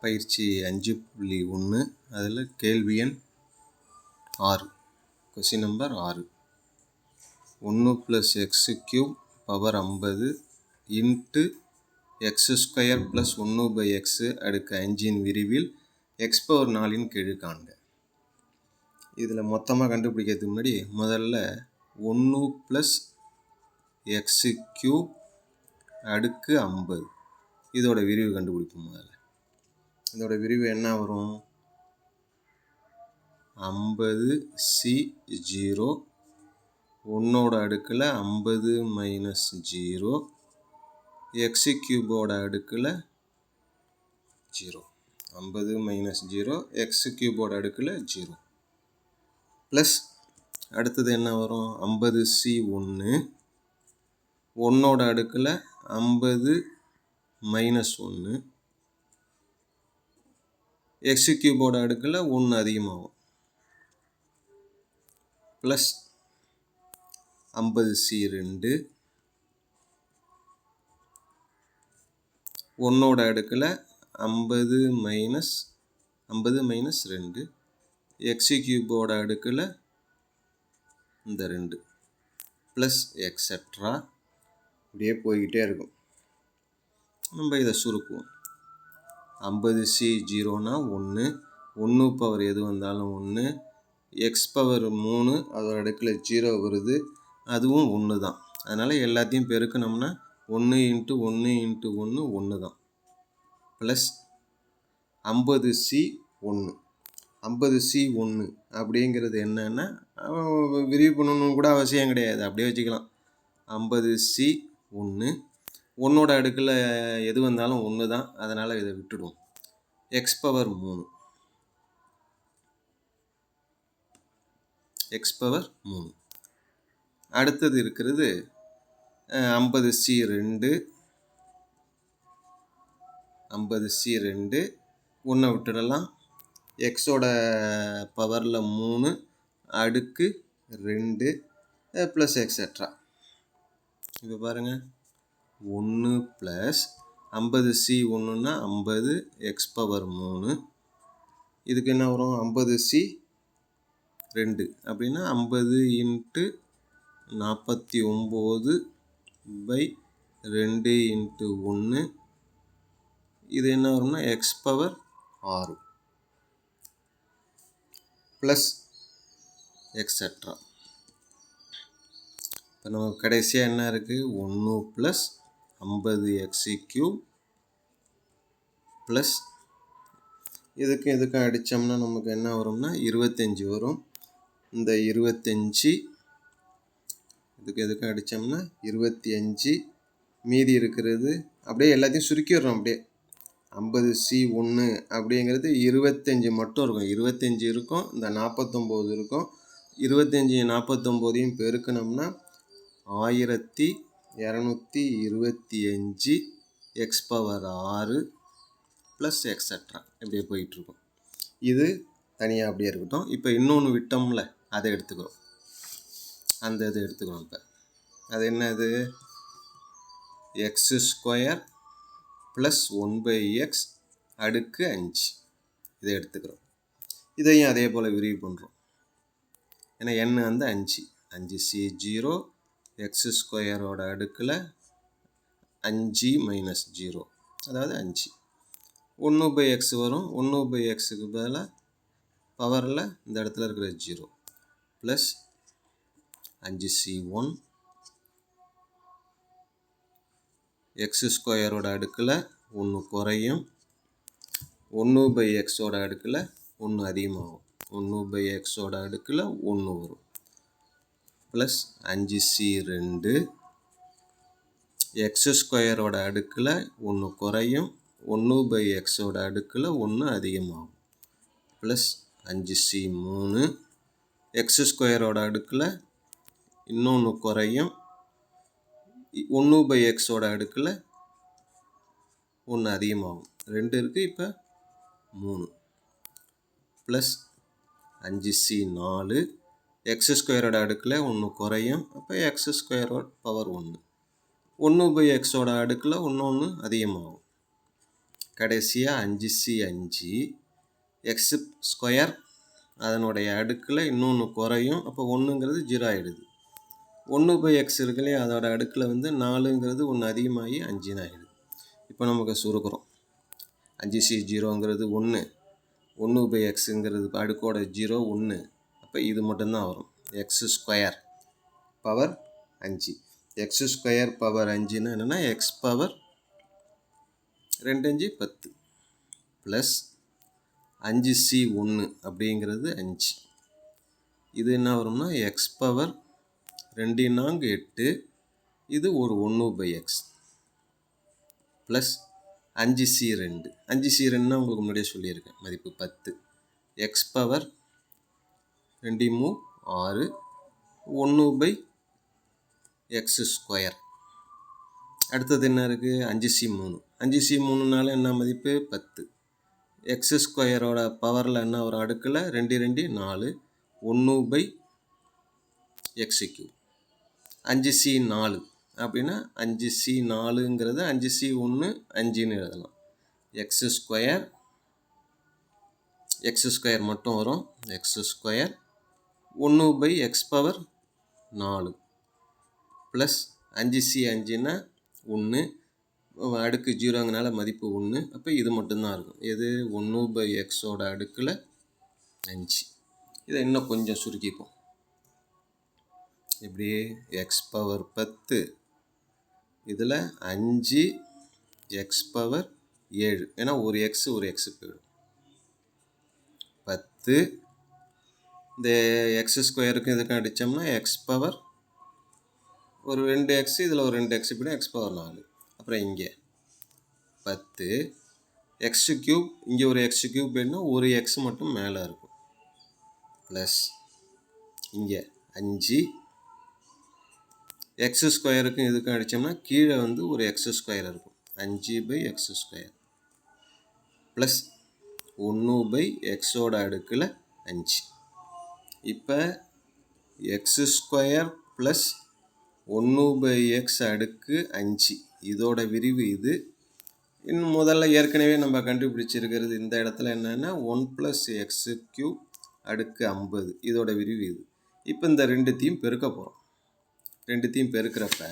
பயிற்சி 5.1 அதில் கேள்வி எண் 6 question number 6 1 + x³ power 50 into x² + 1/x அடுக்கு 5 விரிவில் x பவர் 4 கீழ் காண்க. இதில் மொத்தமாக கண்டுபிடிக்கிறதுக்கு முன்னாடி முதல்ல 1 + x³ அடுக்கு 50 இதோட விரிவு கண்டுபிடிப்போம். முதல்ல இதோட விரிவு என்ன வரும்? 50c0 1 அடுக்கில் 50 - 0 x³ அடுக்கில் 0 50 - 0 x³ அடுக்கில் 0 ப்ளஸ் அடுத்தது என்ன வரும்? 50c1 1 அடுக்கில் 50 - 1 x³ அடுக்கில் 1 அதிகமாகும் ப்ளஸ் 50c2 1 அடுக்கில் 50 - 2 x³ அடுக்கில் இந்த 2 ப்ளஸ் எக்ஸட்ரா இப்படியே போய்கிட்டே இருக்கும். நம்ம இதை சுருக்குவோம். 50c0னா 1 1 பவர் எது வந்தாலும் 1 x பவர் 3 அதோட அடுக்கில் 0 வருது, அதுவும் 1 தான். அதனால் எல்லாத்தையும் பெருக்கணும்னா 1 × 1 × 1 1 தான் ப்ளஸ் 50c1 50c1 அப்படிங்கிறது என்னன்னா விரிவு பண்ணணும்னு கூட அவசியம் கிடையாது, அப்படியே வச்சுக்கலாம். 50c1 1 அடுக்கில் எது வந்தாலும் 1 தான், அதனால் இதை விட்டுடுவோம். x பவர் 3 அடுத்தது இருக்கிறது 50c2 1 விட்டுடலாம். எக்ஸோட பவரில் 3 அடுக்கு 2 ப்ளஸ் எக்ஸட்ரா. இப்போ பாருங்கள் 1 ப்ளஸ் 50c1னா 50 x பவர் 3 இதுக்கு என்ன வரும்? 50c2 அப்படின்னா 50 × 49/2 × 1 இது என்ன வரும்னா x பவர் 6 ப்ளஸ் எக்ஸட்ரா. இப்போ நமக்கு கடைசியாக என்ன இருக்குது? 1 + 50x³ ப்ளஸ் இதுக்கும் அடித்தோம்னா நமக்கு என்ன வரும்னா 25 வரும். இந்த 25 இதுக்கும் அடித்தோம்னா 25 மீதி இருக்கிறது அப்படியே எல்லாத்தையும் சுருக்கிடுறோம். அப்படியே 50c1 அப்படிங்கிறது 25 மட்டும் இருக்கும், 25 இருக்கும், இந்த 49 இருக்கும். 25 49 பெருக்கணும்னா 1225 x பவர் 6 ப்ளஸ் எக்ஸட்ரா இப்படியே போயிட்டுருக்கும். இது தனியாக அப்படியே இருக்கட்டும். இப்போ இன்னொன்று விட்டோம்ல, அதை எடுத்துக்கிறோம். அந்த இது எடுத்துக்கிறோம். இப்போ அது என்னது? x² + 1/x அடுக்கு 5 இதை எடுத்துக்கிறோம். இதையும் அதே போல் விரிவு பண்ணுறோம். ஏன்னா n வந்து 5c0 x² அடுக்கில் 5 - 0 அதாவது 5 1/x வரும். 1/xக்கு பதிலாக பவரில் இந்த இடத்துல இருக்கிற 0 ப்ளஸ் 5c1 x² அடுக்கில் 1 குறையும், 1/x அடுக்கில் 1 அதிகமாகும், 1/x அடுக்கில் 1 வரும் ப்ளஸ் 5c2 x² அடுக்கில் 1 குறையும், 1/x அடுக்கில் 1 அதிகமாகும் ப்ளஸ் 5c3 x² அடுக்கில் இன்னொன்று குறையும், 1/x அடுக்கில் 1 அதிகமாகும். 2 இருக்குது, இப்போ 3 ப்ளஸ் 5c4 x² அடுக்கில் 1 குறையும், அப்போ x² பவர் 1 1/x அடுக்கில் இன்னொன்று அதிகமாகும் கடைசியாக 5C5 எக்ஸ் ஸ்கொயர் அதனுடைய அடுக்கில் இன்னொன்று குறையும். அப்போ 1ங்கிறது 0 ஆகிடுது. 1/x இருக்கு இல்லையா, அதோட அடுக்கில் வந்து 4ங்கிறது ஒன்று அதிகமாகி 5ன்னு ஆகிடுது. இப்போ நமக்கு சுருக்கிறோம். 5C0ங்கிறது 1, 1/xங்கிறது அடுக்கோட 0 1. அப்போ இது மட்டும்தான் வரும். X square power 5. X square power 5ன்னா என்னென்னா எக்ஸ் பவர் 2 5 10 ப்ளஸ் 5C1 அப்படிங்கிறது 5. இது என்ன வரும்னா எக்ஸ் பவர் 2 4 8. இது ஒரு 1/x ப்ளஸ் 5C2. 5C2ன்னா உங்களுக்கு முன்னாடியே சொல்லியிருக்கேன், மதிப்பு 10. X power 2 3 6 1/x square. அடுத்தது என்ன இருக்குது? 5C3. 5C3னால என்ன மதிப்பு? 10. எக்ஸ் ஸ்கொயரோட பவரில் என்ன ஒரு அடுக்கில் 2 2 4 1/x3. 5C4 அப்படின்னா 5C4ங்கிறது 5C1 5ன்னு எழுதலாம். எக்ஸ் ஸ்கொயர் மட்டும் வரும். X square 1/x power 4 plus 5C5ன்னா 1, அடுக்கு 0ங்கனால மதிப்பு 1. அப்போ இது மட்டும்தான் இருக்கும். எது? 1/xோட அடுக்கில் 5. இதை இன்னும் கொஞ்சம் சுருக்கிப்போம். இப்படி எக்ஸ் பவர் 10, இதில் 5 எக்ஸ் பவர் 7. ஏன்னா ஒரு எக்ஸ் போயிடும். 10 இந்த எக்ஸ் ஸ்கொயருக்கு இதுக்கு அடித்தோம்னா எக்ஸ் பவர் ஒரு 2x, இதில் ஒரு 2x போய்டும், எக்ஸ் பவர் 4. அப்புறம் இங்கே 10 எக்ஸ் கியூப், இங்கே ஒரு எக்ஸ் கியூப் வேணும்னா ஒரு எக்ஸ் மட்டும் மேலே இருக்கும். ப்ளஸ் இங்கே 5 எக்ஸ் ஸ்கொயருக்கும் இதுக்கும் அடித்தோம்னா கீழே வந்து ஒரு எக்ஸ் ஸ்கொயர் இருக்கும். 5/x² ப்ளஸ் 1/xோட அடுக்கில் 5. இப்போ எக்ஸ் ஸ்கொயர் ப்ளஸ் 1/x அடுக்கு 5 இதோட விரிவு இது. இன்னும் முதல்ல ஏற்கனவே நம்ம கண்டுபிடிச்சிருக்கிறது இந்த இடத்துல என்னென்னா 1+x³ அடுக்கு 50 இதோட விரிவு இது. இப்போ இந்த ரெண்டுத்தையும் பெருக்க போகிறோம். ரெண்டுத்தையும் பெருக்கிறப்ப